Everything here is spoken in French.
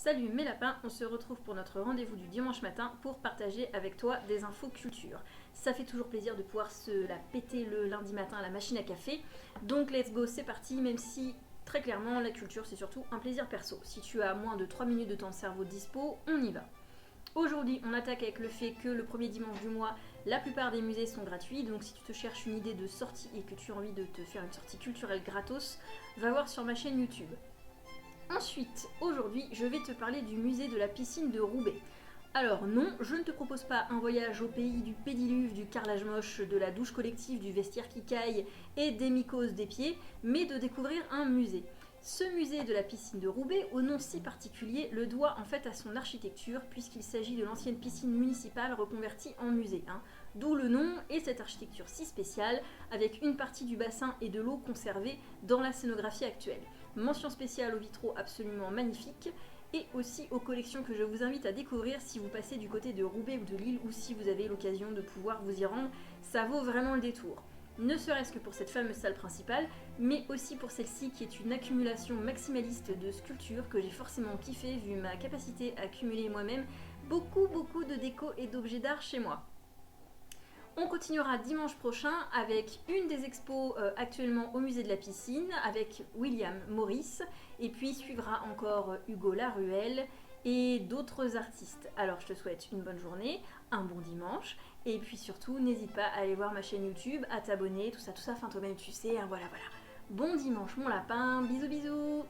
Salut mes lapins, on se retrouve pour notre rendez-vous du dimanche matin pour partager avec toi des infos culture. Ça fait toujours plaisir de pouvoir se la péter le lundi matin à la machine à café. Donc let's go, c'est parti, même si très clairement la culture c'est surtout un plaisir perso. Si tu as moins de 3 minutes de temps de cerveau dispo, on y va. Aujourd'hui, on attaque avec le fait que le premier dimanche du mois, la plupart des musées sont gratuits. Donc si tu te cherches une idée de sortie et que tu as envie de te faire une sortie culturelle gratos, va voir sur ma chaîne YouTube. Ensuite, aujourd'hui, je vais te parler du musée de la piscine de Roubaix. Alors non, je ne te propose pas un voyage au pays du pédiluve, du carrelage moche, de la douche collective, du vestiaire qui caille et des mycoses des pieds, mais de découvrir un musée. Ce musée de la piscine de Roubaix, au nom si particulier, le doit en fait à son architecture, puisqu'il s'agit de l'ancienne piscine municipale reconvertie en musée. D'où le nom et cette architecture si spéciale, avec une partie du bassin et de l'eau conservée dans la scénographie actuelle. Mention spéciale aux vitraux absolument magnifiques et aussi aux collections que je vous invite à découvrir si vous passez du côté de Roubaix ou de Lille ou si vous avez l'occasion de pouvoir vous y rendre. Ça vaut vraiment le détour. Ne serait-ce que pour cette fameuse salle principale, mais aussi pour celle-ci qui est une accumulation maximaliste de sculptures que j'ai forcément kiffé vu ma capacité à accumuler moi-même beaucoup de déco et d'objets d'art chez moi. On continuera dimanche prochain avec une des expos actuellement au musée de la piscine avec William Morris et puis suivra encore Hugo Laruelle et d'autres artistes. Alors je te souhaite une bonne journée, un bon dimanche et puis surtout n'hésite pas à aller voir ma chaîne YouTube, à t'abonner, tout ça, enfin toi-même tu sais, voilà. Bon dimanche mon lapin, bisous bisous.